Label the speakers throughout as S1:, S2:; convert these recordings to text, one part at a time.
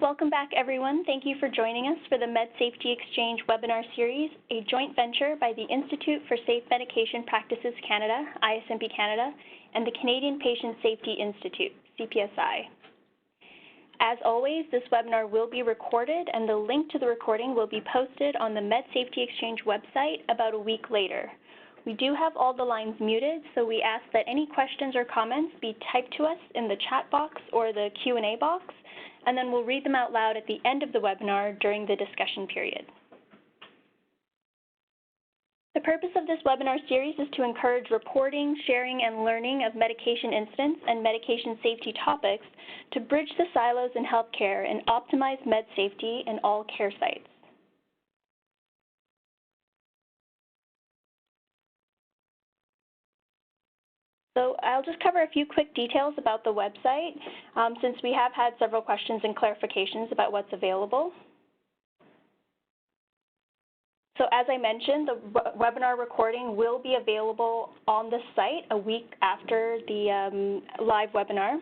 S1: Welcome back, everyone. Thank you for joining us for the Med Safety Exchange webinar series, a joint venture by the Institute for Safe Medication Practices Canada, ISMP Canada, and the Canadian Patient Safety Institute, CPSI. As always, this webinar will be recorded, and the link to the recording will be posted on the Med Safety Exchange website about a week later. We do have all the lines muted, so we ask that any questions or comments be typed to us in the chat box or the Q&A box, and then we'll read them out loud at the end of the webinar during the discussion period. The purpose of this webinar series is to encourage reporting, sharing, and learning of medication incidents and medication safety topics to bridge the silos in healthcare and optimize med safety in all care sites. So I'll just cover a few quick details about the website, since we have had several questions and clarifications about what's available. So as I mentioned, the webinar recording will be available on the site a week after the live webinar.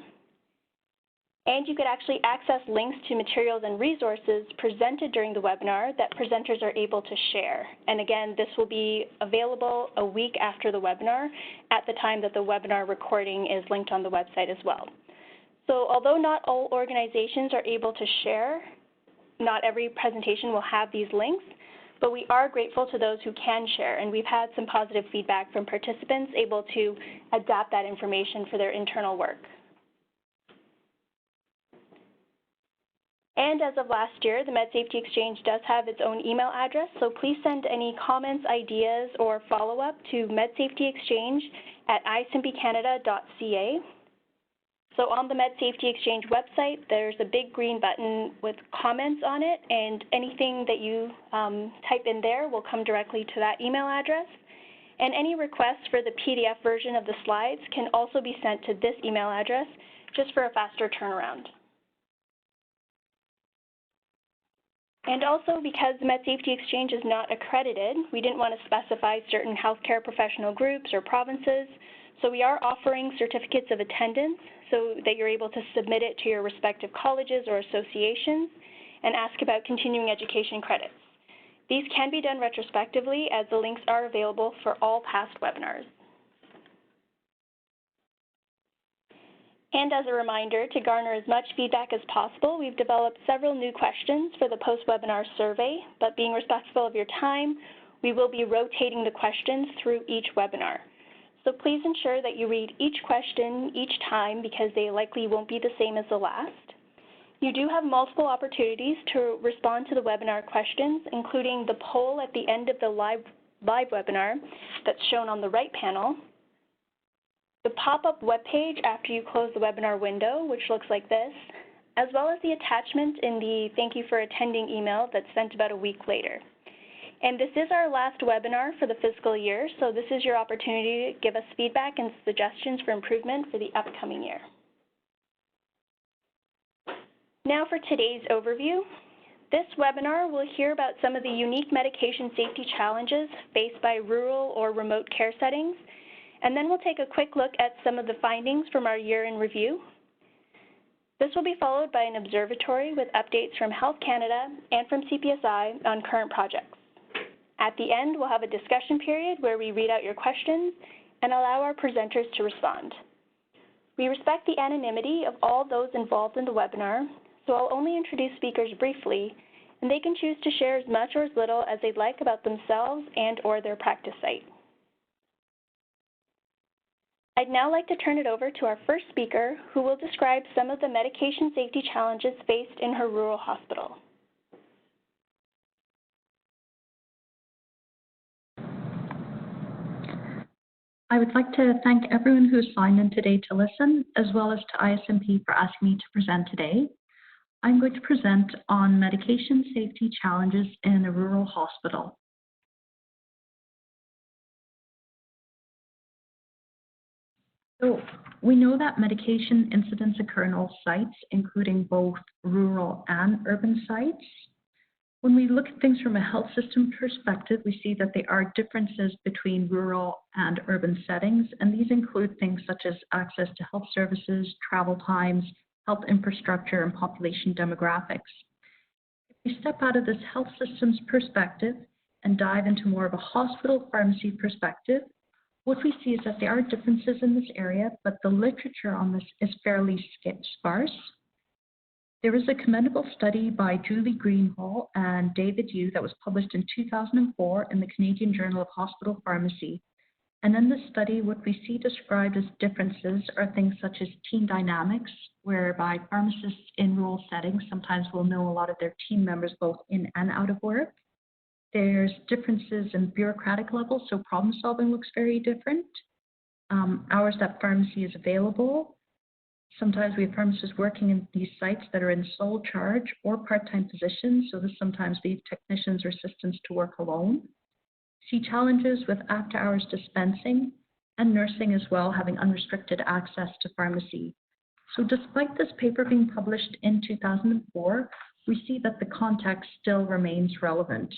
S1: And you could actually access links to materials and resources presented during the webinar that presenters are able to share. And again, this will be available a week after the webinar at the time that the webinar recording is linked on the website as well. So although not all organizations are able to share, not every presentation will have these links, but we are grateful to those who can share, and we've had some positive feedback from participants able to adapt that information for their internal work. And as of last year, the Med Safety Exchange does have its own email address, so please send any comments, ideas, or follow-up to medsafetyexchange@isimpcanada.ca. So on the Med Safety Exchange website, there's a big green button with comments on it, and anything that you type in there will come directly to that email address. And any requests for the PDF version of the slides can also be sent to this email address, just for a faster turnaround. And also, because the Med Safety Exchange is not accredited, we didn't want to specify certain healthcare professional groups or provinces, so we are offering certificates of attendance so that you're able to submit it to your respective colleges or associations and ask about continuing education credits. These can be done retrospectively, as the links are available for all past webinars. And as a reminder, to garner as much feedback as possible, we've developed several new questions for the post-webinar survey, but being respectful of your time, we will be rotating the questions through each webinar. So please ensure that you read each question each time, because they likely won't be the same as the last. You do have multiple opportunities to respond to the webinar questions, including the poll at the end of the live webinar that's shown on the right panel, the pop-up webpage after you close the webinar window, which looks like this, as well as the attachment in the thank you for attending email that's sent about a week later. And this is our last webinar for the fiscal year, so this is your opportunity to give us feedback and suggestions for improvement for the upcoming year. Now for today's overview. This webinar will hear about some of the unique medication safety challenges faced by rural or remote care settings, and then we'll take a quick look at some of the findings from our year in review. This will be followed by an observatory with updates from Health Canada and from CPSI on current projects. At the end, we'll have a discussion period where we read out your questions and allow our presenters to respond. We respect the anonymity of all those involved in the webinar, so I'll only introduce speakers briefly, and they can choose to share as much or as little as they'd like about themselves and or their practice site. I'd now like to turn it over to our first speaker, who will describe some of the medication safety challenges faced in her rural hospital.
S2: I would like to thank everyone who signed in today to listen, as well as to ISMP for asking me to present today. I'm going to present on medication safety challenges in a rural hospital. So we know that medication incidents occur in all sites, including both rural and urban sites. When we look at things from a health system perspective, we see that there are differences between rural and urban settings, and these include things such as access to health services, travel times, health infrastructure, and population demographics. If we step out of this health systems perspective and dive into more of a hospital pharmacy perspective, what we see is that there are differences in this area, but the literature on this is fairly sparse. There is a commendable study by Julie Greenhall and David Yu that was published in 2004 in the Canadian Journal of Hospital Pharmacy. And in this study, what we see described as differences are things such as team dynamics, whereby pharmacists in rural settings sometimes will know a lot of their team members both in and out of work. There's differences in bureaucratic levels, so problem solving looks very different. Hours that pharmacy is available. Sometimes we have pharmacists working in these sites that are in sole charge or part-time positions, so this sometimes leaves technicians or assistants to work alone. See challenges with after-hours dispensing and nursing as well, having unrestricted access to pharmacy. So despite this paper being published in 2004, we see that the context still remains relevant.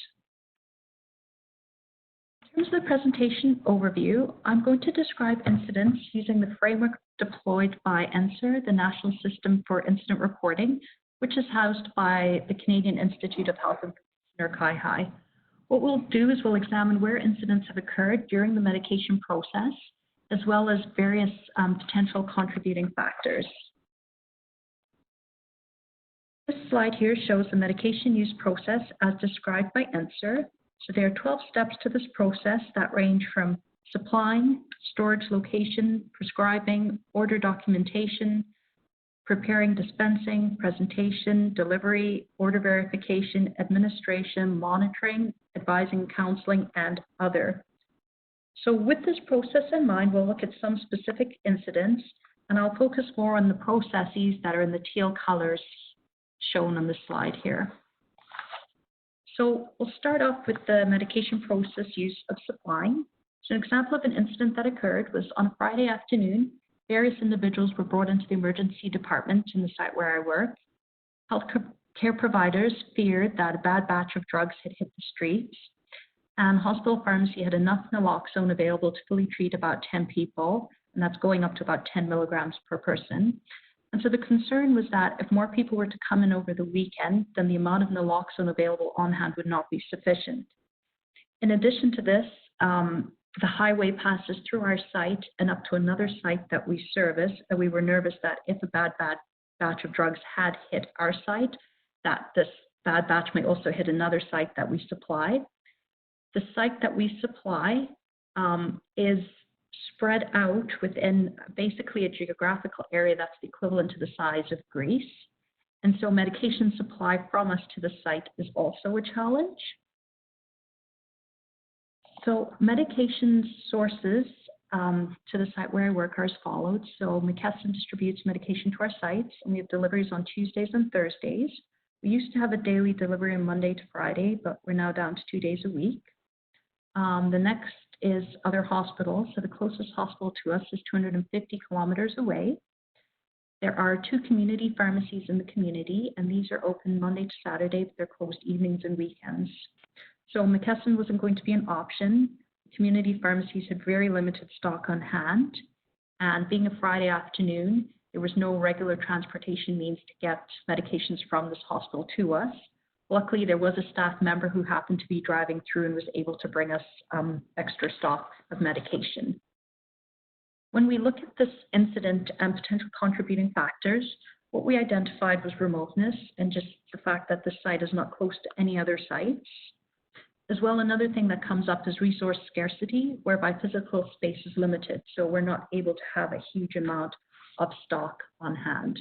S2: In terms of the presentation overview, I'm going to describe incidents using the framework deployed by NSER, the National System for Incident Reporting, which is housed by the Canadian Institute of Health and Information, or CPSI. What we'll do is we'll examine where incidents have occurred during the medication process, as well as various potential contributing factors. This slide here shows the medication use process as described by NSER. So there are 12 steps to this process that range from supplying, storage location, prescribing, order documentation, preparing dispensing, presentation, delivery, order verification, administration, monitoring, advising, counseling, and other. So with this process in mind, we'll look at some specific incidents, and I'll focus more on the processes that are in the teal colors shown on the slide here. So we'll start off with the medication process use of supplying. So an example of an incident that occurred was on a Friday afternoon. Various individuals were brought into the emergency department in the site where I work. Healthcare providers feared that a bad batch of drugs had hit the streets, and hospital pharmacy had enough naloxone available to fully treat about 10 people, and that's going up to about 10 milligrams per person. And so the concern was that if more people were to come in over the weekend, then the amount of naloxone available on hand would not be sufficient. In addition to this, the highway passes through our site and up to another site that we service, and we were nervous that if a bad batch of drugs had hit our site, that this bad batch may also hit another site that we supply. The site that we supply is spread out within basically a geographical area that's the equivalent to the size of Greece. And so medication supply from us to the site is also a challenge. So medication sources to the site where I work are as follows. So McKesson distributes medication to our sites, and we have deliveries on Tuesdays and Thursdays. We used to have a daily delivery on Monday to Friday, but we're now down to 2 days a week. The next is other hospitals. So the closest hospital to us is 250 kilometers away. There are 2 community pharmacies in the community, and these are open Monday to Saturday, but they're closed evenings and weekends. So McKesson wasn't going to be an option. Community pharmacies had very limited stock on hand, and being a Friday afternoon, there was no regular transportation means to get medications from this hospital to us. Luckily, there was a staff member who happened to be driving through and was able to bring us extra stock of medication. When we look at this incident and potential contributing factors, what we identified was remoteness and just the fact that the site is not close to any other sites. As well, another thing that comes up is resource scarcity, whereby physical space is limited, so we're not able to have a huge amount of stock on hand.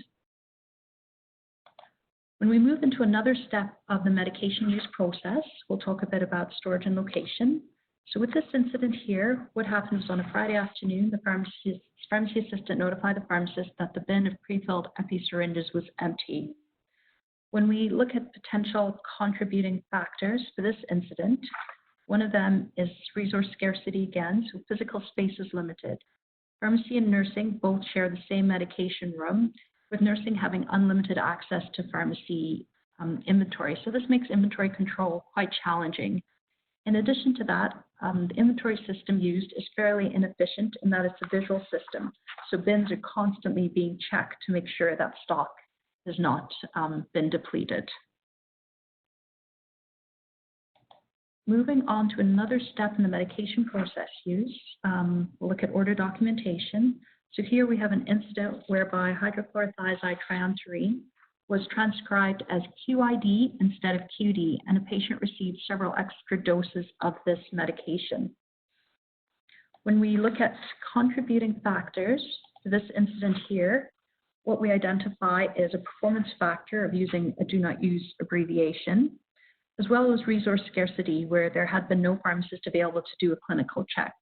S2: When we move into another step of the medication use process, we'll talk a bit about storage and location. So with this incident here, what happened was on a Friday afternoon, the pharmacy assistant notified the pharmacist that the bin of pre-filled epi syringes was empty. When we look at potential contributing factors for this incident, one of them is resource scarcity again, so physical space is limited. Pharmacy and nursing both share the same medication room, with nursing having unlimited access to pharmacy inventory. So this makes inventory control quite challenging. In addition to that, the inventory system used is fairly inefficient in that it's a visual system. So bins are constantly being checked to make sure that stock has not been depleted. Moving on to another step in the medication process use, we'll look at order documentation. So here we have an incident whereby hydrochlorothiazide triamterene was transcribed as QID instead of QD, and a patient received several extra doses of this medication. When we look at contributing factors to this incident here, what we identify is a performance factor of using a do not use abbreviation, as well as resource scarcity, where there had been no pharmacist available to do a clinical check.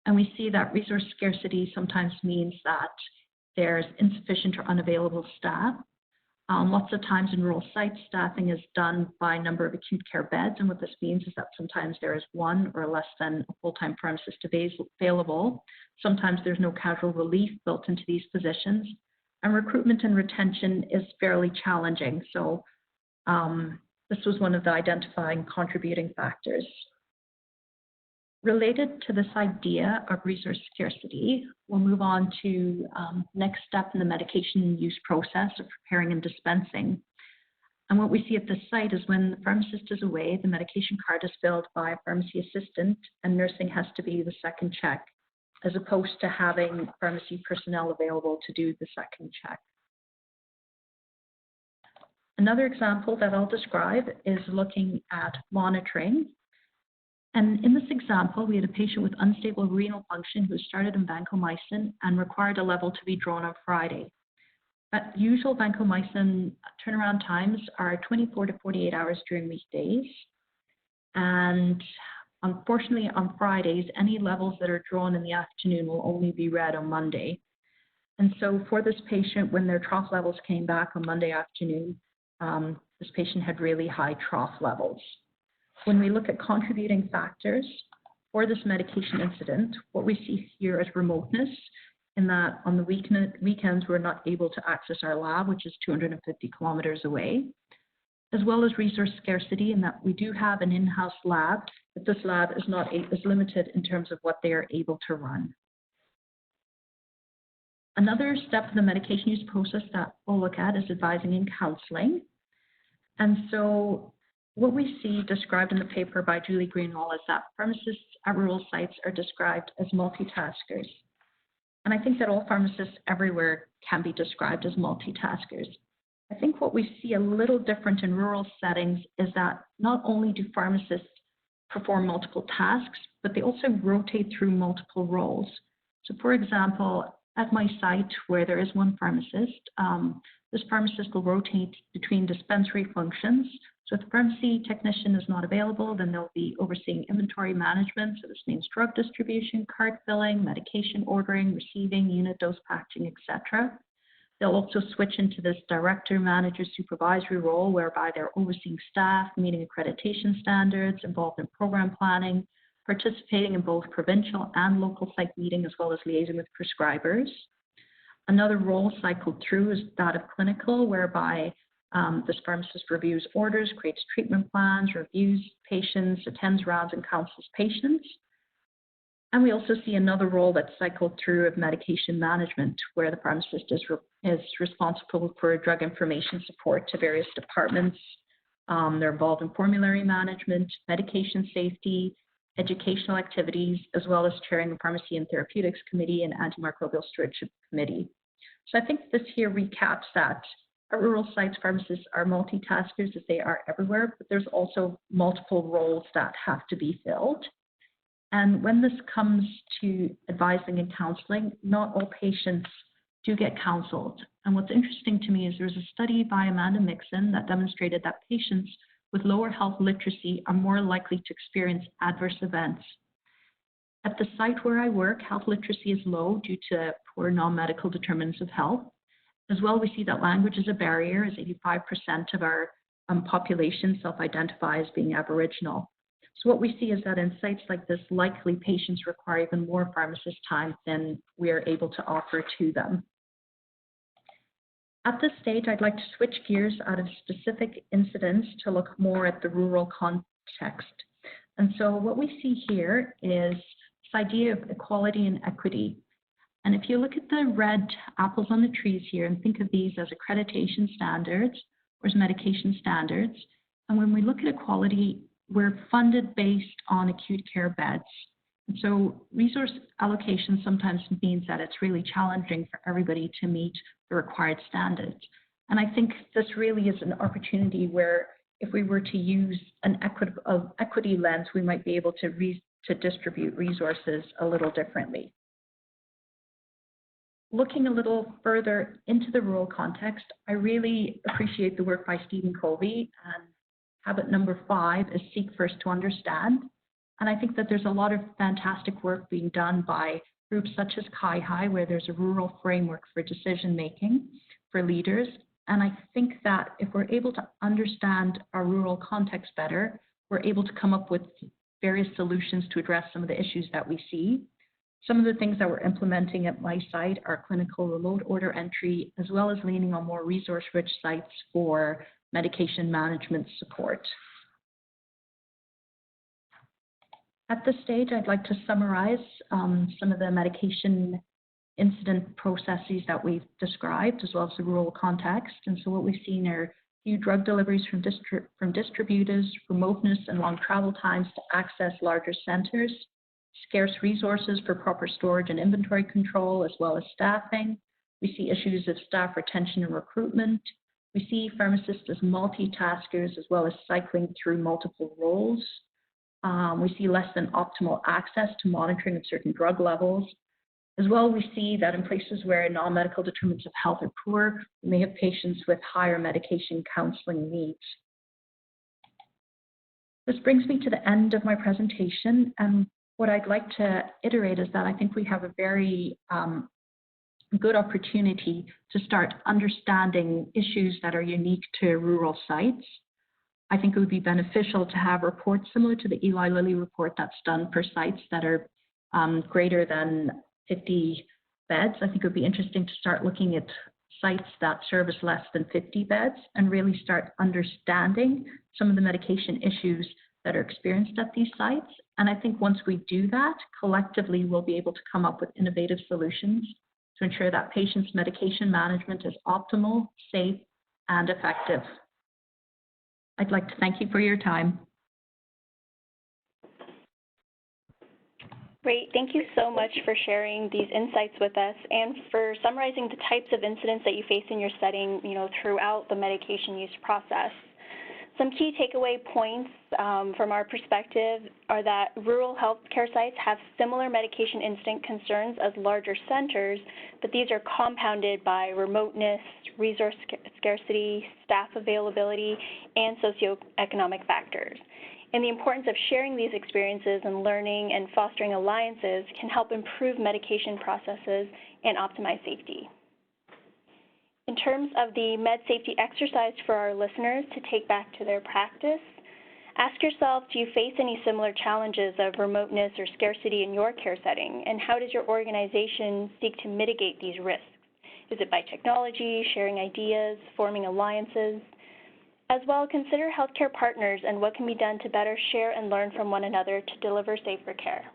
S2: And we see that resource scarcity sometimes means that there's insufficient or unavailable staff. Lots of times in rural sites, staffing is done by number of acute care beds, and what this means is that sometimes there is one or less than a full-time pharmacist available. Sometimes there's no casual relief built into these positions, and recruitment and retention is fairly challenging. So this was one of the identifying contributing factors. Related to this idea of resource scarcity, we'll move on to next step in the medication use process of preparing and dispensing. And what we see at this site is when the pharmacist is away, the medication card is filled by a pharmacy assistant, and nursing has to be the second check, as opposed to having pharmacy personnel available to do the second check. Another example that I'll describe is looking at monitoring. And in this example, we had a patient with unstable renal function who started on vancomycin and required a level to be drawn on Friday. But usual vancomycin turnaround times are 24 to 48 hours during weekdays. And unfortunately, on Fridays, any levels that are drawn in the afternoon will only be read on Monday. And so for this patient, when their trough levels came back on Monday afternoon, this patient had really high trough levels. When we look at contributing factors for this medication incident, what we see here is remoteness, in that on the weekends we're not able to access our lab, which is 250 kilometers away, as well as resource scarcity, in that we do have an in-house lab, but this lab is limited in terms of what they are able to run. Another step in the medication use process that we'll look at is advising and counseling. And so what we see described in the paper by Julie Greenwald is that pharmacists at rural sites are described as multitaskers. And I think that all pharmacists everywhere can be described as multitaskers. I think what we see a little different in rural settings is that not only do pharmacists perform multiple tasks, but they also rotate through multiple roles. So for example, at my site where there is one pharmacist, this pharmacist will rotate between dispensary functions. So if the pharmacy technician is not available, then they'll be overseeing inventory management. So this means drug distribution, cart filling, medication ordering, receiving, unit dose packaging, etc. They'll also switch into this director, manager, supervisory role, whereby they're overseeing staff, meeting accreditation standards, involved in program planning, participating in both provincial and local site meeting, as well as liaising with prescribers. Another role cycled through is that of clinical, whereby this pharmacist reviews orders, creates treatment plans, reviews patients, attends rounds, and counsels patients. And we also see another role that's cycled through of medication management, where the pharmacist is responsible for drug information support to various departments. They're involved in formulary management, medication safety, educational activities, as well as chairing the Pharmacy and Therapeutics Committee and Antimicrobial Stewardship Committee. So I think this here recaps that at rural sites, pharmacists are multitaskers, as they are everywhere, but there's also multiple roles that have to be filled. And when this comes to advising and counseling, not all patients do get counseled. And what's interesting to me is there's a study by Amanda Mixon that demonstrated that patients with lower health literacy are more likely to experience adverse events. At the site where I work, health literacy is low due to poor non-medical determinants of health. As well, we see that language is a barrier, as 85% of our population self-identify as being Aboriginal. So what we see is that in sites like this, likely patients require even more pharmacist time than we are able to offer to them. At this stage, I'd like to switch gears out of specific incidents to look more at the rural context. And so what we see here is this idea of equality and equity. And if you look at the red apples on the trees here and think of these as accreditation standards or as medication standards, and when we look at equality, we're funded based on acute care beds. And so resource allocation sometimes means that it's really challenging for everybody to meet the required standards. And I think this really is an opportunity where if we were to use an equity lens, we might be able to distribute resources a little differently. Looking a little further into the rural context, I really appreciate the work by Stephen Covey, and habit number 5 is seek first to understand. And I think that there's a lot of fantastic work being done by groups such as CPSI, where there's a rural framework for decision making for leaders. And I think that if we're able to understand our rural context better, we're able to come up with various solutions to address some of the issues that we see. Some of the things that we're implementing at my site are clinical remote order entry, as well as leaning on more resource-rich sites for medication management support. At this stage, I'd like to summarize some of the medication incident processes that we've described, as well as the rural context. And so what we've seen are few drug deliveries from distributors, remoteness and long travel times to access larger centers, scarce resources for proper storage and inventory control, as well as staffing. We see issues of staff retention and recruitment. We see pharmacists as multitaskers, as well as cycling through multiple roles. We see less than optimal access to monitoring of certain drug levels. As well, we see that in places where non-medical determinants of health are poor, we may have patients with higher medication counseling needs. This brings me to the end of my presentation, and what I'd like to iterate is that I think we have a very good opportunity to start understanding issues that are unique to rural sites. I think it would be beneficial to have reports similar to the Eli Lilly report that's done for sites that are greater than 50 beds. I think it would be interesting to start looking at sites that service less than 50 beds and really start understanding some of the medication issues that are experienced at these sites. And I think once we do that, collectively, we'll be able to come up with innovative solutions to ensure that patients' medication management is optimal, safe, and effective. I'd like to thank you for your time.
S1: Great. Thank you so much for sharing these insights with us and for summarizing the types of incidents that you face in your setting, throughout the medication use process. Some key takeaway points from our perspective are that rural healthcare sites have similar medication incident concerns as larger centers, but these are compounded by remoteness, resource scarcity, staff availability, and socioeconomic factors. And the importance of sharing these experiences and learning and fostering alliances can help improve medication processes and optimize safety. In terms of the med safety exercise for our listeners to take back to their practice, ask yourself, do you face any similar challenges of remoteness or scarcity in your care setting? And how does your organization seek to mitigate these risks? Is it by technology, sharing ideas, forming alliances? As well, consider healthcare partners and what can be done to better share and learn from one another to deliver safer care.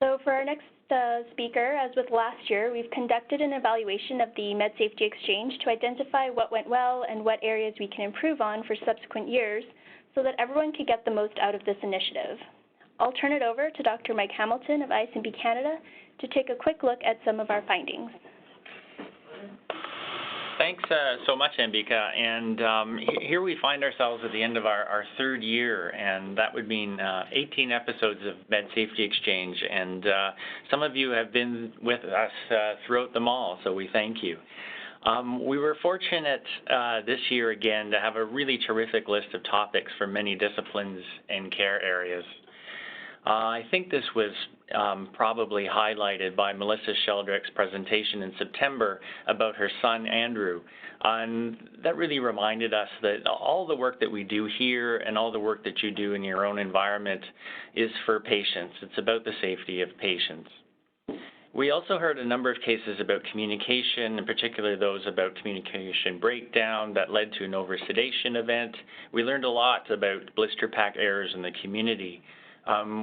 S1: So for our next speaker, as with last year, we've conducted an evaluation of the Med Safety Exchange to identify what went well and what areas we can improve on for subsequent years so that everyone could get the most out of this initiative. I'll turn it over to Dr. Mike Hamilton of ISMB Canada to take a quick look at some of our findings.
S3: Thanks so much, Ambika. And here we find ourselves at the end of our third year, and that would mean 18 episodes of Med Safety Exchange. And some of you have been with us throughout them all, so we thank you. We were fortunate this year again to have a really terrific list of topics from many disciplines and care areas. I think this was probably highlighted by Melissa Sheldrick's presentation in September about her son, Andrew. And that really reminded us that all the work that we do here and all the work that you do in your own environment is for patients. It's about the safety of patients. We also heard a number of cases about communication, in particular those about communication breakdown that led to an oversedation event. We learned a lot about blister pack errors in the community.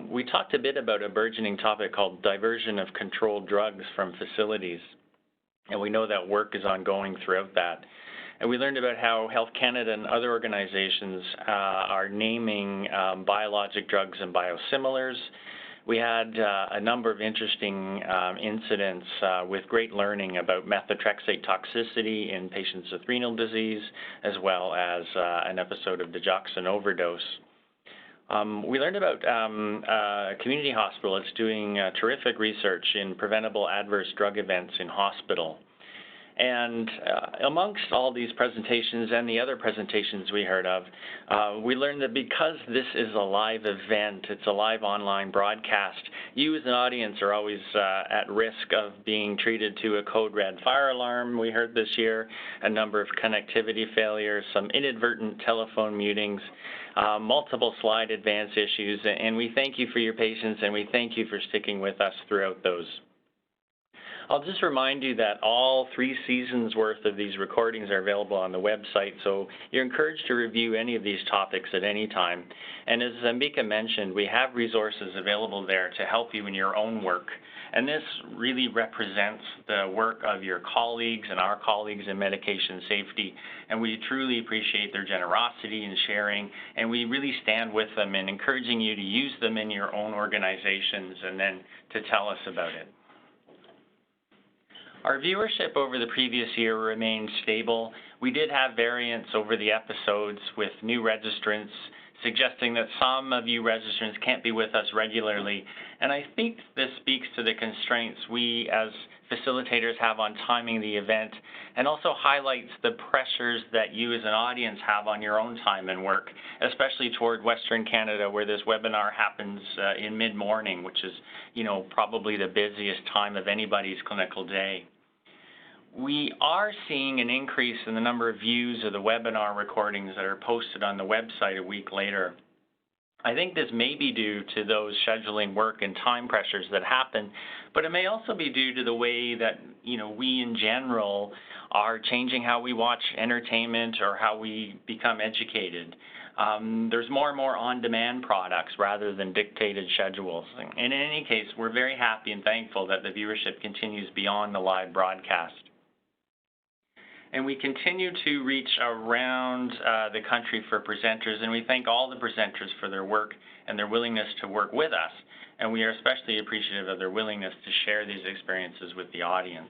S3: We talked a bit about a burgeoning topic called diversion of controlled drugs from facilities, and we know that work is ongoing throughout that. And we learned about how Health Canada and other organizations are naming biologic drugs and biosimilars. We had a number of interesting incidents with great learning about methotrexate toxicity in patients with renal disease, as well as an episode of digoxin overdose. We learned about a community hospital that's doing terrific research in preventable adverse drug events in hospital. And amongst all these presentations and the other presentations we heard of, we learned that because this is a live event, it's a live online broadcast, you as an audience are always at risk of being treated to a code red fire alarm. We heard this year a number of connectivity failures, some inadvertent telephone mutings, multiple slide advance issues, and we thank you for your patience and we thank you for sticking with us throughout those. I'll just remind you that all 3 seasons worth of these recordings are available on the website, so you're encouraged to review any of these topics at any time. And as Ambika mentioned, we have resources available there to help you in your own work. And this really represents the work of your colleagues and our colleagues in medication safety, and we truly appreciate their generosity in sharing, and we really stand with them in encouraging you to use them in your own organizations and then to tell us about it. Our viewership over the previous year remained stable. We did have variance over the episodes with new registrants, suggesting that some of you registrants can't be with us regularly. And I think this speaks to the constraints we as facilitators have on timing the event, and also highlights the pressures that you as an audience have on your own time and work, especially toward Western Canada, where this webinar happens in mid-morning, which is, probably the busiest time of anybody's clinical day. We are seeing an increase in the number of views of the webinar recordings that are posted on the website a week later. I think this may be due to those scheduling work and time pressures that happen, but it may also be due to the way that, we in general are changing how we watch entertainment or how we become educated. There's more and more on-demand products rather than dictated schedules. And in any case, we're very happy and thankful that the viewership continues beyond the live broadcast. And we continue to reach around the country for presenters, and we thank all the presenters for their work and their willingness to work with us. And we are especially appreciative of their willingness to share these experiences with the audience.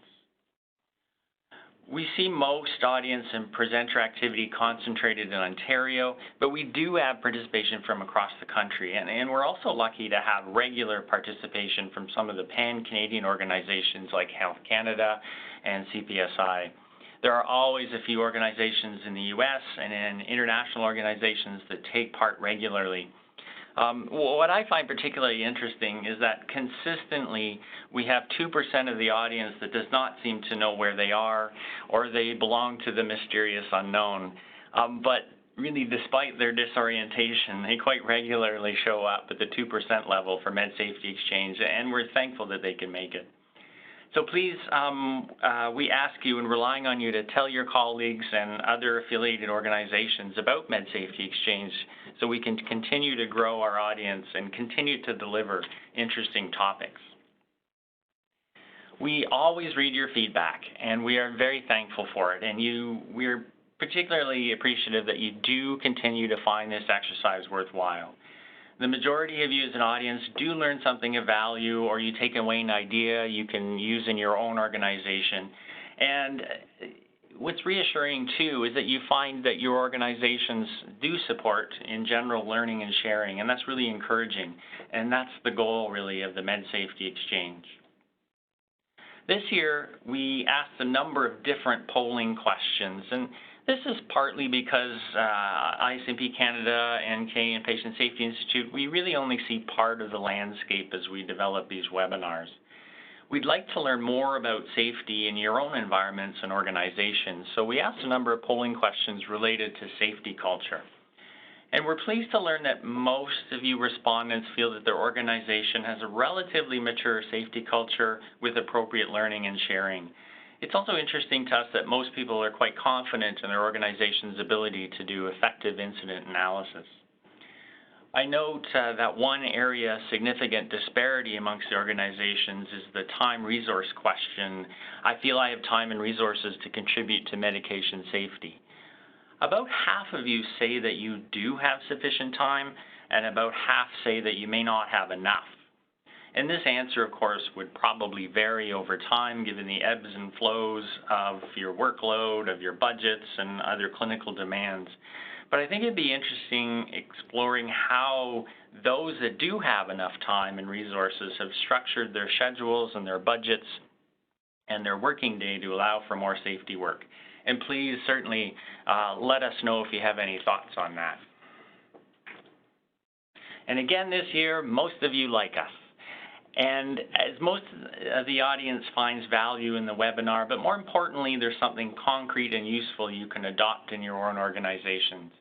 S3: We see most audience and presenter activity concentrated in Ontario, but we do have participation from across the country. And we're also lucky to have regular participation from some of the pan-Canadian organizations like Health Canada and CPSI. There are always a few organizations in the U.S. and in international organizations that take part regularly. What I find particularly interesting is that consistently we have 2% of the audience that does not seem to know where they are, or they belong to the mysterious unknown. But really, despite their disorientation, they quite regularly show up at the 2% level for Med Safety Exchange, and we're thankful that they can make it. So please, we ask you and relying on you to tell your colleagues and other affiliated organizations about Med Safety Exchange so we can continue to grow our audience and continue to deliver interesting topics. We always read your feedback, and we are very thankful for it. And we're particularly appreciative that you do continue to find this exercise worthwhile. The majority of you as an audience do learn something of value, or you take away an idea you can use in your own organization. And what's reassuring too is that you find that your organizations do support in general learning and sharing, and that's really encouraging. And that's the goal really of the Med Safety Exchange. This year we asked a number of different polling questions, and this is partly because ISMP Canada and Canadian Patient Safety Institute, we really only see part of the landscape as we develop these webinars. We'd like to learn more about safety in your own environments and organizations, so we asked a number of polling questions related to safety culture. And we're pleased to learn that most of you respondents feel that their organization has a relatively mature safety culture with appropriate learning and sharing. It's also interesting to us that most people are quite confident in their organization's ability to do effective incident analysis. I note that one area of significant disparity amongst the organizations is the time-resource question. I feel I have time and resources to contribute to medication safety. About half of you say that you do have sufficient time, and about half say that you may not have enough. And this answer, of course, would probably vary over time given the ebbs and flows of your workload, of your budgets, and other clinical demands. But I think it'd be interesting exploring how those that do have enough time and resources have structured their schedules and their budgets and their working day to allow for more safety work. And please certainly let us know if you have any thoughts on that. And again this year, most of you like us. And as most of the audience finds value in the webinar, but more importantly, there's something concrete and useful you can adopt in your own organizations.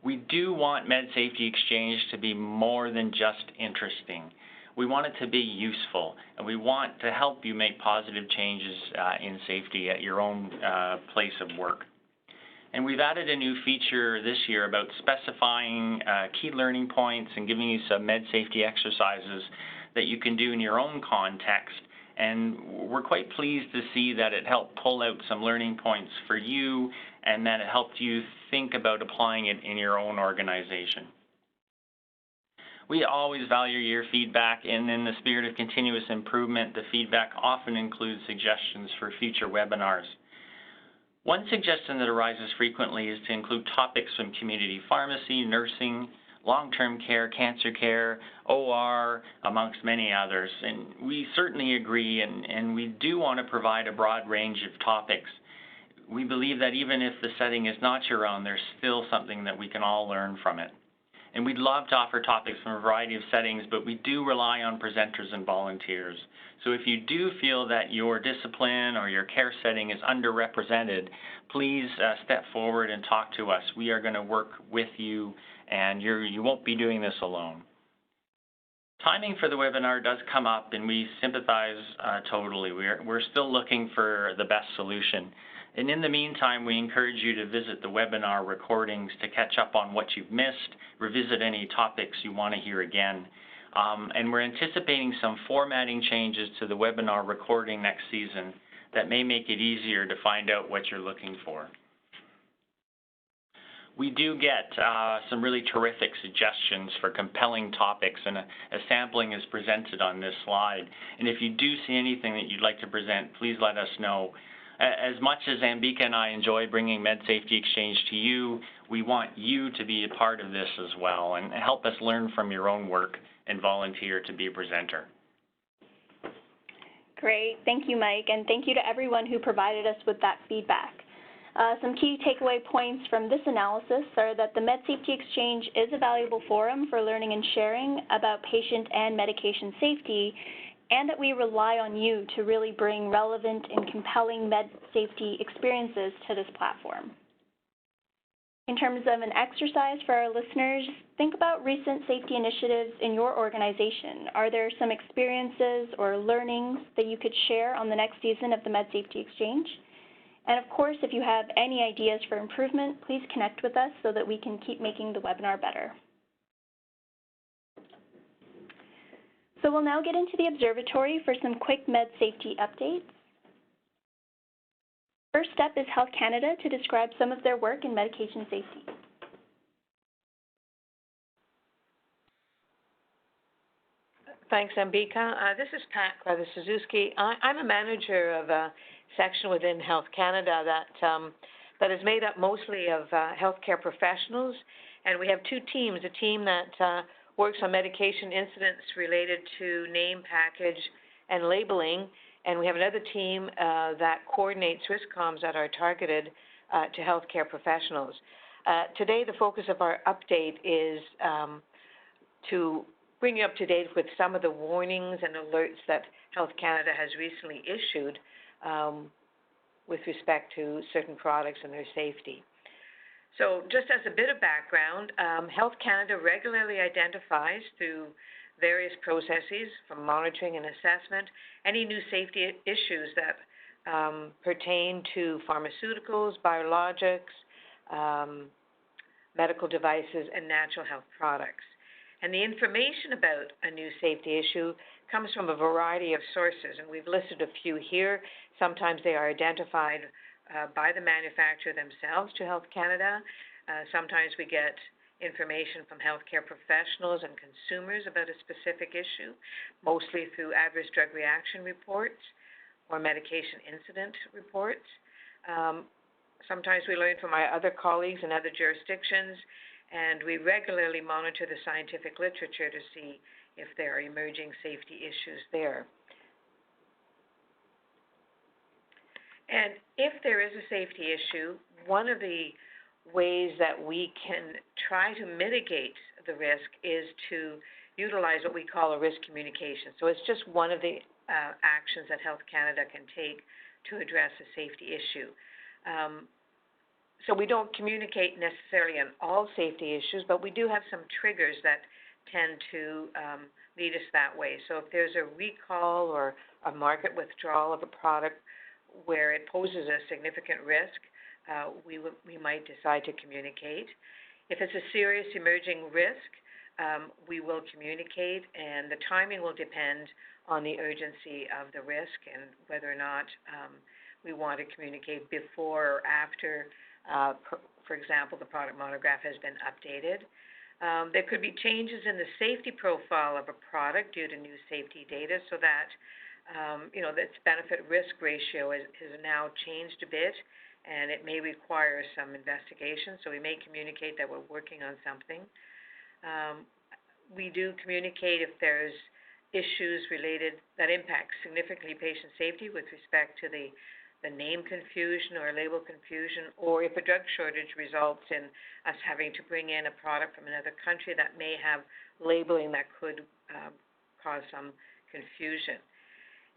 S3: We do want Med Safety Exchange to be more than just interesting. We want it to be useful, and we want to help you make positive changes in safety at your own place of work. And we've added a new feature this year about specifying key learning points and giving you some med safety exercises that you can do in your own context. And we're quite pleased to see that it helped pull out some learning points for you and that it helped you think about applying it in your own organization. We always value your feedback, and in the spirit of continuous improvement, the feedback often includes suggestions for future webinars. One suggestion that arises frequently is to include topics from community pharmacy, nursing, long-term care, cancer care, OR, amongst many others. And we certainly agree, and we do want to provide a broad range of topics. We believe that even if the setting is not your own, there's still something that we can all learn from it. And we'd love to offer topics from a variety of settings, but we do rely on presenters and volunteers. So if you do feel that your discipline or your care setting is underrepresented, please step forward and talk to us. We are going to work with you, and you won't be doing this alone. Timing for the webinar does come up, and we sympathize totally. We're still looking for the best solution. And in the meantime, we encourage you to visit the webinar recordings to catch up on what you've missed, revisit any topics you want to hear again. And we're anticipating some formatting changes to the webinar recording next season that may make it easier to find out what you're looking for. We do get some really terrific suggestions for compelling topics, and a sampling is presented on this slide. And if you do see anything that you'd like to present, please let us know. As much as Ambika and I enjoy bringing Med Safety Exchange to you, we want you to be a part of this as well and help us learn from your own work and volunteer to be a presenter.
S1: Great. Thank you, Mike, and thank you to everyone who provided us with that feedback. Some key takeaway points from this analysis are that the Med Safety Exchange is a valuable forum for learning and sharing about patient and medication safety, and that we rely on you to really bring relevant and compelling med safety experiences to this platform. In terms of an exercise for our listeners, think about recent safety initiatives in your organization. Are there some experiences or learnings that you could share on the next season of the Med Safety Exchange? And of course, if you have any ideas for improvement, please connect with us so that we can keep making the webinar better. So we'll now get into the Observatory for some quick med safety updates. First up is Health Canada to describe some of their work in medication safety.
S4: Thanks, Ambika. This is Pat Suzuki. I'm a manager of a section within Health Canada that is made up mostly of healthcare professionals, and we have two teams, a team that works on medication incidents related to name, package, and labeling, and we have another team that coordinates risk comms that are targeted to healthcare professionals. Today, the focus of our update is to bring you up to date with some of the warnings and alerts that Health Canada has recently issued with respect to certain products and their safety. So just as a bit of background, Health Canada regularly identifies through various processes from monitoring and assessment any new safety issues that pertain to pharmaceuticals, biologics, medical devices, and natural health products. And the information about a new safety issue comes from a variety of sources, and we've listed a few here. Sometimes they are identified by the manufacturer themselves to Health Canada. Sometimes we get information from healthcare professionals and consumers about a specific issue, mostly through adverse drug reaction reports or medication incident reports. Sometimes we learn from our other colleagues in other jurisdictions, and we regularly monitor the scientific literature to see if there are emerging safety issues there. And if there is a safety issue, one of the ways that we can try to mitigate the risk is to utilize what we call a risk communication. So it's just one of the actions that Health Canada can take to address a safety issue. So we don't communicate necessarily on all safety issues, but we do have some triggers that tend to lead us that way. So if there's a recall or a market withdrawal of a product where it poses a significant risk, we might decide to communicate. If it's a serious emerging risk, we will communicate, and the timing will depend on the urgency of the risk and whether or not we want to communicate before or after, for example, the product monograph has been updated. There could be changes in the safety profile of a product due to new safety data, so that its benefit-risk ratio has now changed a bit, and it may require some investigation, so we may communicate that we're working on something. We do communicate if there's issues related that impact significantly patient safety with respect to the name confusion or label confusion, or if a drug shortage results in us having to bring in a product from another country that may have labeling that could cause some confusion.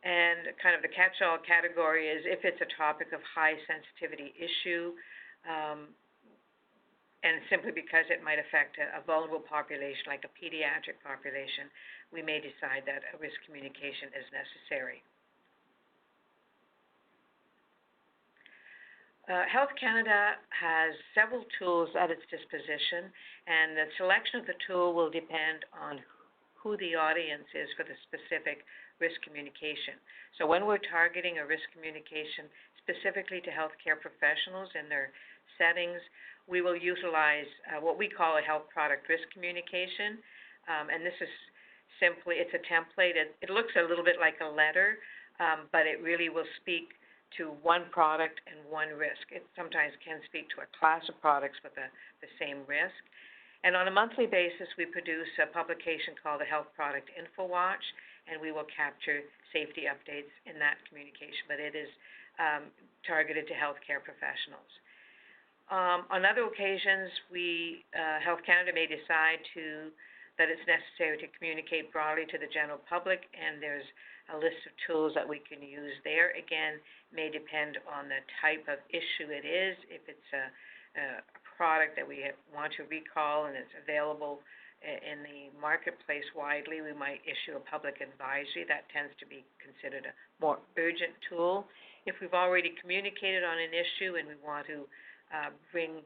S4: And kind of the catch-all category is if it's a topic of high sensitivity issue, and simply because it might affect a vulnerable population like a pediatric population, we may decide that a risk communication is necessary. Health Canada has several tools at its disposition, and the selection of the tool will depend on who the audience is for the specific risk communication. So when we're targeting a risk communication specifically to healthcare professionals in their settings, we will utilize what we call a health product risk communication, and this is simply, it's a template. It looks a little bit like a letter, but it really will speak to one product and one risk. It sometimes can speak to a class of products with the same risk. And on a monthly basis, we produce a publication called the Health Product Info Watch, and we will capture safety updates in that communication, but it is targeted to healthcare professionals. On other occasions, Health Canada may decide that it's necessary to communicate broadly to the general public, and there's a list of tools that we can use there. Again, may depend on the type of issue it is. If it's a product that we want to recall and it's available in the marketplace widely, we might issue a public advisory. That tends to be considered a more urgent tool. If we've already communicated on an issue and we want to bring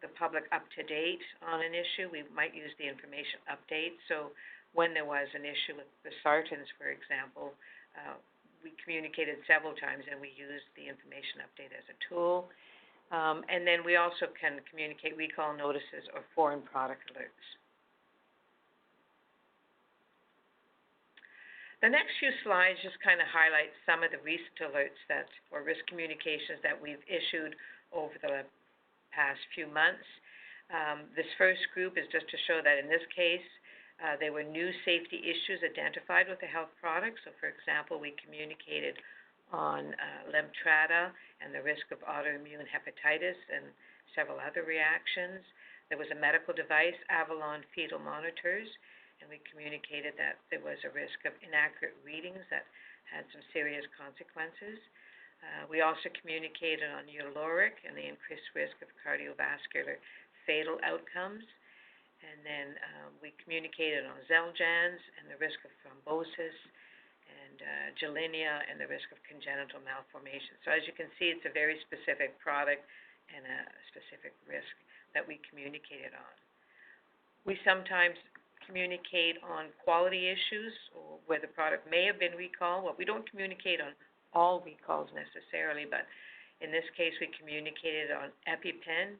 S4: the public up to date on an issue, we might use the information update. So when there was an issue with the sartans, for example, we communicated several times and we used the information update as a tool. And then we also can communicate recall notices or foreign product alerts. The next few slides just kind of highlight some of the recent alerts or risk communications that we've issued over the past few months. This first group is just to show that in this case, there were new safety issues identified with the health product. So, for example, we communicated on Lemtrada and the risk of autoimmune hepatitis and several other reactions. There was a medical device, Avalon fetal monitors, and we communicated that there was a risk of inaccurate readings that had some serious consequences. We also communicated on uroloric and the increased risk of cardiovascular fatal outcomes. And then we communicated on Xeljanz and the risk of thrombosis, and Gilenya and the risk of congenital malformation. So as you can see, it's a very specific product and a specific risk that we communicated on. We sometimes communicate on quality issues or where the product may have been recalled. Well, we don't communicate on all recalls necessarily, but in this case we communicated on EpiPen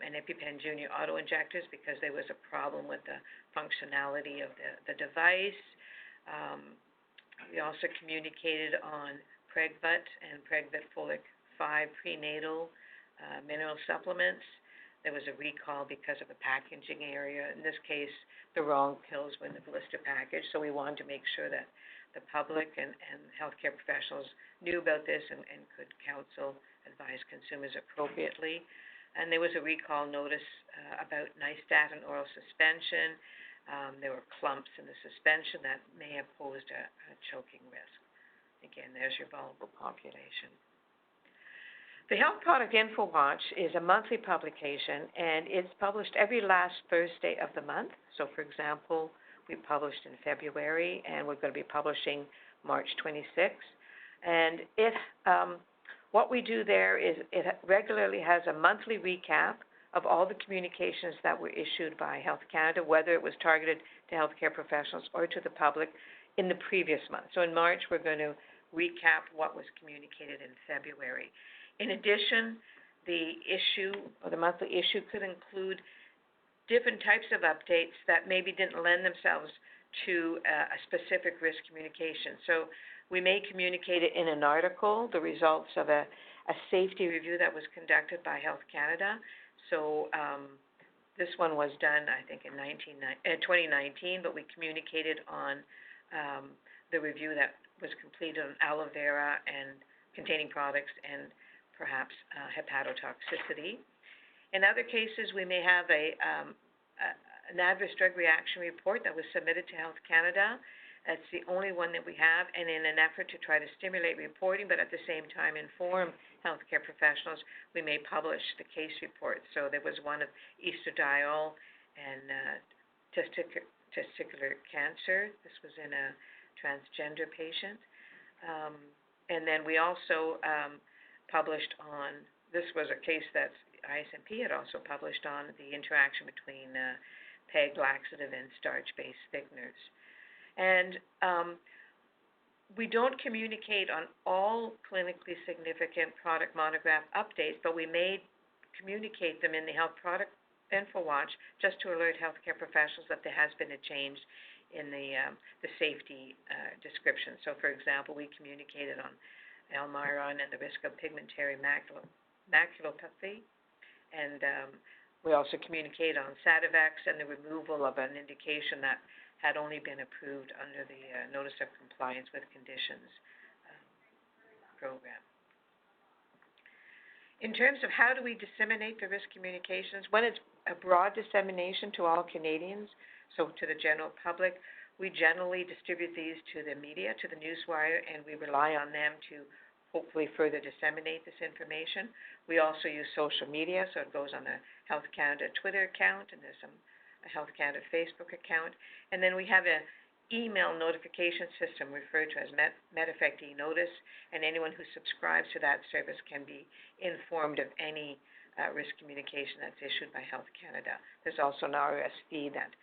S4: and EpiPen Junior auto-injectors because there was a problem with the functionality of the device. We also communicated on Pregvit and Pregvit Folic 5 prenatal mineral supplements. There was a recall because of the packaging area. In this case, the wrong pills were in the blister package, so we wanted to make sure that the public and healthcare professionals knew about this and could counsel, advise consumers appropriately. And there was a recall notice about nystatin oral suspension. There were clumps in the suspension that may have posed a choking risk. Again, there's your vulnerable population. The Health Product Info Watch is a monthly publication, and it's published every last Thursday of the month. So, for example, we published in February, and we're going to be publishing March 26th. And what we do there is it regularly has a monthly recap of all the communications that were issued by Health Canada, whether it was targeted to healthcare professionals or to the public in the previous month. So in March, we're going to recap what was communicated in February. In addition, the issue or the monthly issue could include different types of updates that maybe didn't lend themselves to a specific risk communication. So we may communicate it in an article, the results of a safety review that was conducted by Health Canada. So this one was done, I think, in 2019, but we communicated on the review that was completed on aloe vera and containing products and perhaps hepatotoxicity. In other cases, we may have an adverse drug reaction report that was submitted to Health Canada. That's the only one that we have, and in an effort to try to stimulate reporting, but at the same time inform healthcare professionals, we may publish the case report. So there was one of estradiol and testicular cancer. This was in a transgender patient. And then we also published on, this was a case that ISMP had also published on the interaction between PEG laxative and starch-based thickeners. And we don't communicate on all clinically significant product monograph updates, but we may communicate them in the Health Product Info Watch just to alert healthcare professionals that there has been a change in the safety description. So, for example, we communicated on Almiron and the risk of pigmentary maculopathy, and we also communicated on Sativex and the removal of an indication that had only been approved under the Notice of Compliance with Conditions program. In terms of how do we disseminate the risk communications, when it's a broad dissemination to all Canadians, so to the general public, we generally distribute these to the media, to the newswire, and we rely on them to hopefully further disseminate this information. We also use social media, so it goes on the Health Canada Twitter account, and there's a Health Canada Facebook account. And then we have an email notification system referred to as MedEffect e-Notice, and anyone who subscribes to that service can be informed of any risk communication that's issued by Health Canada. There's also an RSP that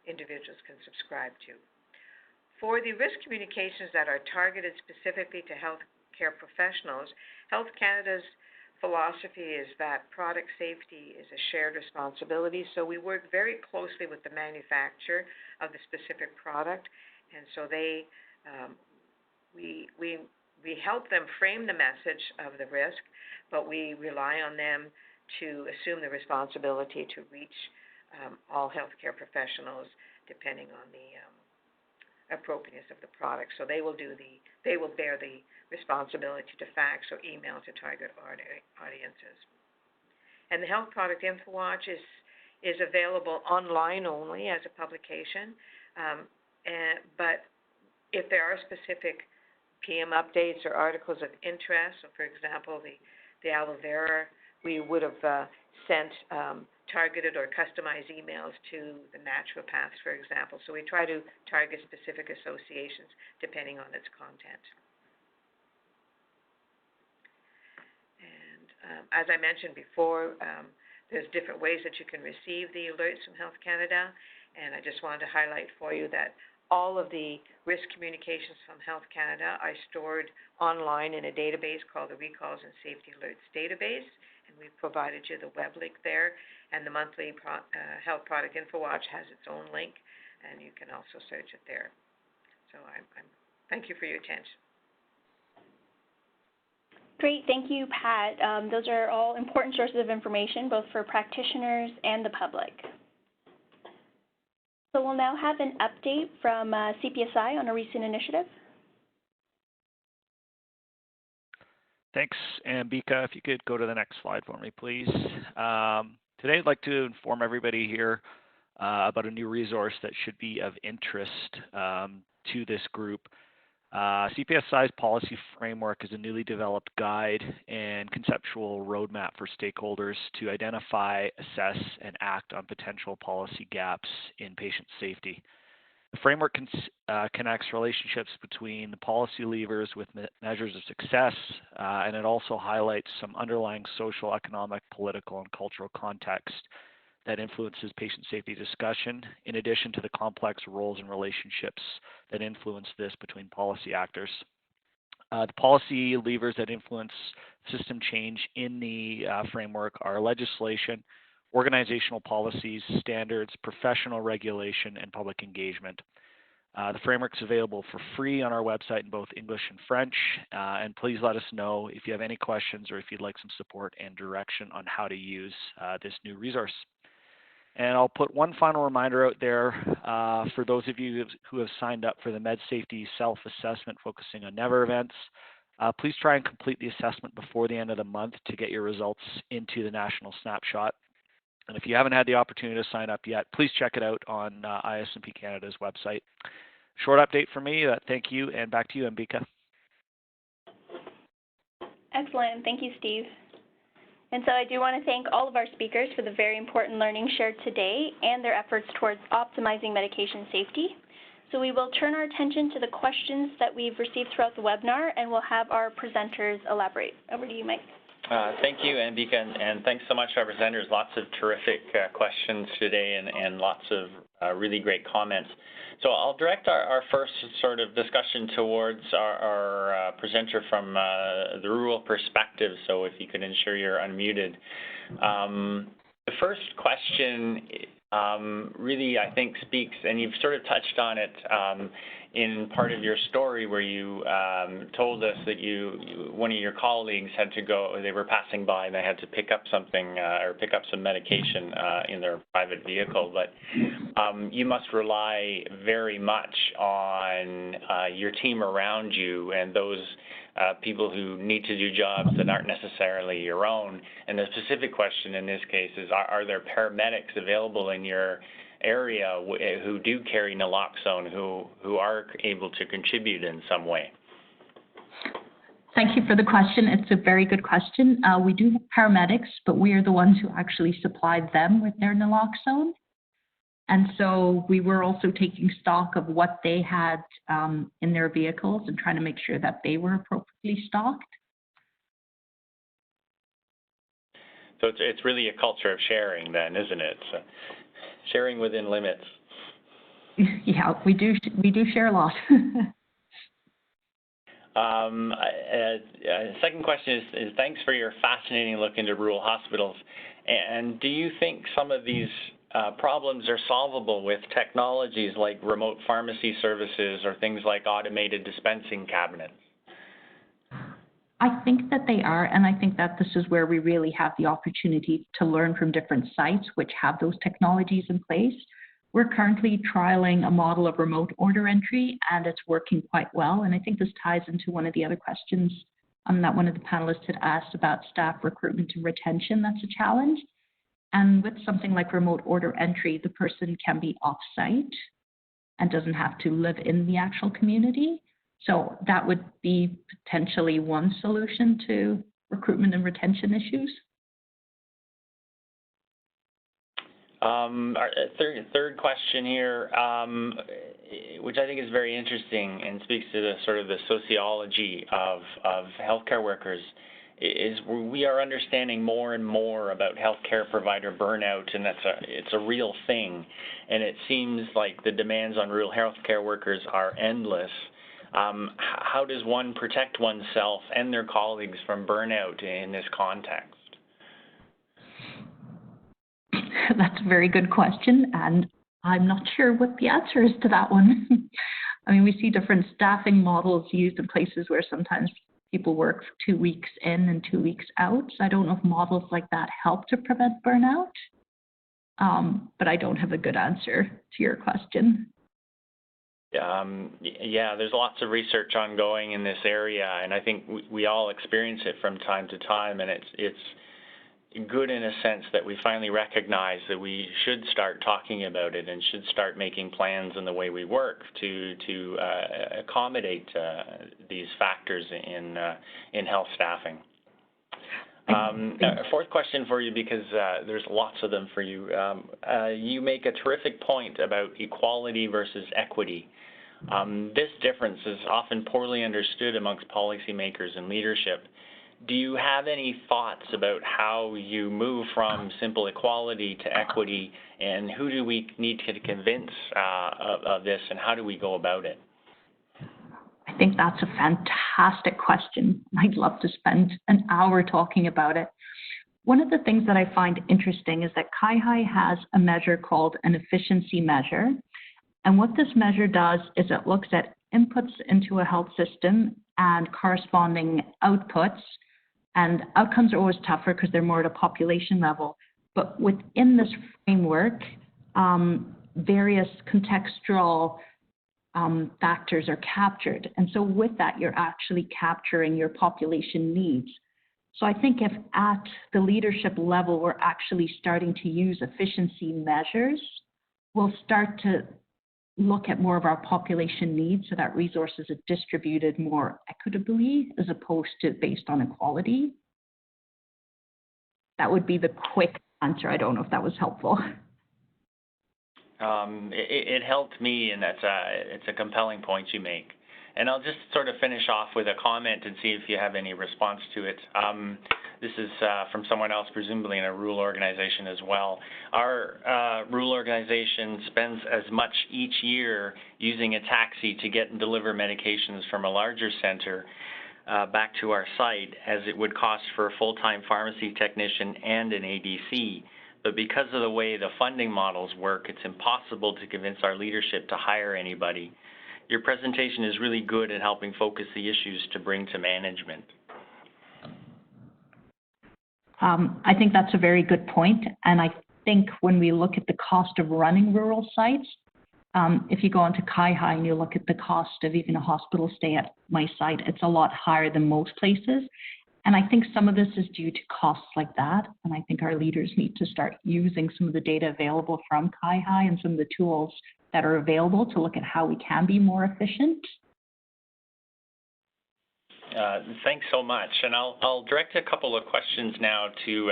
S4: individuals can subscribe to. For the risk communications that are targeted specifically to healthcare professionals, Health Canada's philosophy is that product safety is a shared responsibility, so we work very closely with the manufacturer of the specific product, and so we help them frame the message of the risk, but we rely on them to assume the responsibility to reach all healthcare professionals depending on the appropriateness of the product. So they will bear the responsibility to fax or email to target audiences. And the Health Product Info Watch is available online only as a publication, but if there are specific PM updates or articles of interest. So, for example, the aloe vera, we would have sent targeted or customized emails to the naturopaths, for example. So we try to target specific associations depending on its content. And as I mentioned before, there's different ways that you can receive the alerts from Health Canada, and I just wanted to highlight for you that all of the risk communications from Health Canada are stored online in a database called the Recalls and Safety Alerts Database, and we've provided you the web link there, and the monthly Health Product Info Watch has its own link, and you can also search it there. So thank you for your attention.
S1: Great, thank you, Pat. Those are all important sources of information, both for practitioners and the public. So we'll now have an update from CPSI on a recent initiative.
S5: Thanks, Ambika. If you could go to the next slide for me, please. Today I'd like to inform everybody here about a new resource that should be of interest to this group. CPSI's policy framework is a newly developed guide and conceptual roadmap for stakeholders to identify, assess, and act on potential policy gaps in patient safety. The framework connects relationships between the policy levers with measures of success, and it also highlights some underlying social, economic, political, and cultural context that influences patient safety discussion, in addition to the complex roles and relationships that influence this between policy actors. The policy levers that influence system change in the framework are legislation, organizational policies, standards, professional regulation, and public engagement. The framework's available for free on our website in both English and French, and please let us know if you have any questions or if you'd like some support and direction on how to use this new resource. And I'll put one final reminder out there for those of you who have signed up for the Med Safety Self-Assessment focusing on never events. Please try and complete the assessment before the end of the month to get your results into the National Snapshot. And if you haven't had the opportunity to sign up yet, please check it out on ISMP Canada's website. Short update from me. Thank you, and back to you, Ambika.
S1: Excellent. Thank you, Steve. And so I do want to thank all of our speakers for the very important learning shared today and their efforts towards optimizing medication safety. So we will turn our attention to the questions that we've received throughout the webinar, and we'll have our presenters elaborate. Over to you, Mike.
S3: Thank you, Ambika, and thanks so much to our presenters. Lots of terrific questions today and lots of really great comments. So I'll direct our first sort of discussion towards our presenter from the rural perspective, so if you could ensure you're unmuted. The first question really, I think, speaks, and you've sort of touched on it in part of your story where you told us that one of your colleagues had to go, they were passing by and they had to pick up something or pick up some medication in their private vehicle, but you must rely very much on your team around you and those people who need to do jobs that aren't necessarily your own. And the specific question in this case is, are there paramedics available in your area who do carry naloxone, who are able to contribute in some way?
S2: Thank you for the question. It's a very good question. We do have paramedics, but we are the ones who actually supplied them with their naloxone. And so we were also taking stock of what they had in their vehicles and trying to make sure that they were appropriately stocked.
S3: So it's really a culture of sharing then, isn't it? So sharing within limits.
S2: Yeah, we do share a lot.
S3: Second question is thanks for your fascinating look into rural hospitals. And do you think some of these problems are solvable with technologies like remote pharmacy services or things like automated dispensing cabinets?
S2: I think that they are, and I think that this is where we really have the opportunity to learn from different sites which have those technologies in place. We're currently trialing a model of remote order entry, and it's working quite well. And I think this ties into one of the other questions that one of the panelists had asked about staff recruitment and retention. That's a challenge. And with something like remote order entry, the person can be off-site and doesn't have to live in the actual community. So that would be potentially one solution to recruitment and retention issues.
S3: Our third question here, which I think is very interesting and speaks to the sort of the sociology of healthcare workers, is we are understanding more and more about healthcare provider burnout, and it's a real thing. And it seems like the demands on rural healthcare workers are endless. How does one protect oneself and their colleagues from burnout in this context?
S2: That's a very good question, and I'm not sure what the answer is to that one. I mean, we see different staffing models used in places where sometimes people work 2 weeks in and 2 weeks out. So I don't know if models like that help to prevent burnout, but I don't have a good answer to your question.
S3: Yeah, there's lots of research ongoing in this area, and I think we all experience it from time to time, and it's good in a sense that we finally recognize that we should start talking about it and should start making plans in the way we work to accommodate these factors in health staffing. Fourth question for you, because there's lots of them for you. You make a terrific point about equality versus equity. This difference is often poorly understood amongst policymakers and leadership. Do you have any thoughts about how you move from simple equality to equity, and who do we need to convince of this, and how do we go about it?
S2: I think that's a fantastic question. I'd love to spend an hour talking about it. One of the things that I find interesting is that CPSI has a measure called an efficiency measure. And what this measure does is it looks at inputs into a health system and corresponding outputs. And outcomes are always tougher because they're more at a population level. But within this framework, various contextual factors are captured. And so with that, you're actually capturing your population needs. So I think if at the leadership level, we're actually starting to use efficiency measures, we'll start to look at more of our population needs so that resources are distributed more equitably as opposed to based on equality. That would be the quick answer. I don't know if that was helpful.
S3: It helped me, and it's a compelling point you make. And I'll just sort of finish off with a comment and see if you have any response to it. This is from someone else, presumably in a rural organization as well. Our rural organization spends as much each year using a taxi to get and deliver medications from a larger center back to our site as it would cost for a full-time pharmacy technician and an ADC. But because of the way the funding models work, it's impossible to convince our leadership to hire anybody. Your presentation is really good at helping focus the issues to bring to management.
S2: I think that's a very good point. And I think when we look at the cost of running rural sites, if you go onto CPSI and you look at the cost of even a hospital stay at my site, it's a lot higher than most places. And I think some of this is due to costs like that. And I think our leaders need to start using some of the data available from CPSI and some of the tools that are available to look at how we can be more efficient.
S3: Thanks so much. And I'll direct a couple of questions now to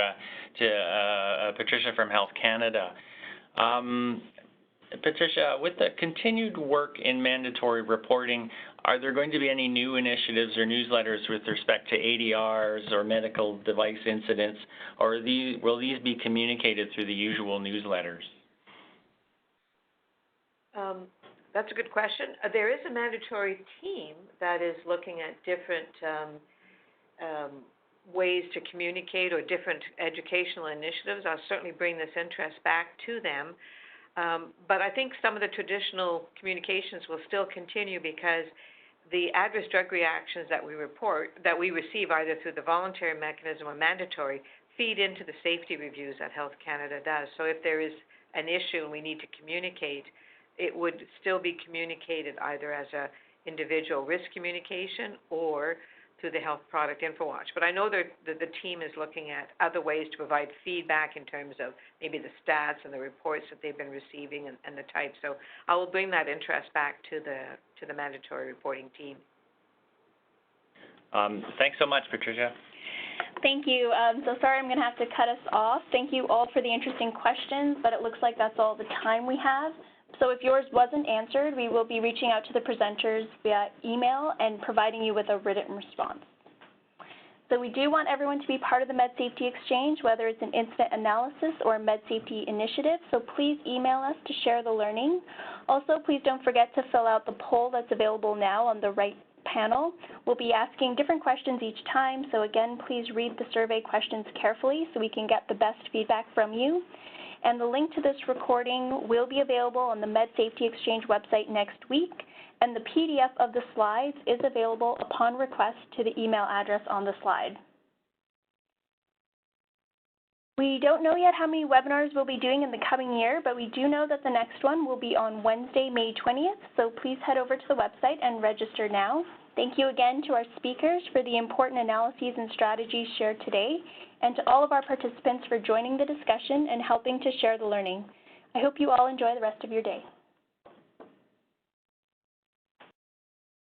S3: Patricia from Health Canada. Patricia, with the continued work in mandatory reporting, are there going to be any new initiatives or newsletters with respect to ADRs or medical device incidents, or will these be communicated through the usual newsletters?
S4: That's a good question. There is a mandatory team that is looking at different ways to communicate or different educational initiatives. I'll certainly bring this interest back to them. But I think some of the traditional communications will still continue because the adverse drug reactions that we receive either through the voluntary mechanism or mandatory, feed into the safety reviews that Health Canada does. So if there is an issue and we need to communicate, it would still be communicated either as a individual risk communication or through the Health Product InfoWatch. But I know that the team is looking at other ways to provide feedback in terms of maybe the stats and the reports that they've been receiving and the type. So I will bring that interest back to the mandatory reporting team.
S3: Thanks so much, Patricia.
S1: Thank you. So sorry I'm going to have to cut us off. Thank you all for the interesting questions, but it looks like that's all the time we have. So if yours wasn't answered, we will be reaching out to the presenters via email and providing you with a written response. So we do want everyone to be part of the Med Safety Exchange, whether it's an incident analysis or a Med Safety initiative, so please email us to share the learning. Also, please don't forget to fill out the poll that's available now on the right panel. We'll be asking different questions each time, so again, please read the survey questions carefully so we can get the best feedback from you. And the link to this recording will be available on the Med Safety Exchange website next week, and the PDF of the slides is available upon request to the email address on the slide. We don't know yet how many webinars we'll be doing in the coming year, but we do know that the next one will be on Wednesday, May 20th, so please head over to the website and register now. Thank you again to our speakers for the important analyses and strategies shared today, and to all of our participants for joining the discussion and helping to share the learning. I hope you all enjoy the rest of your day.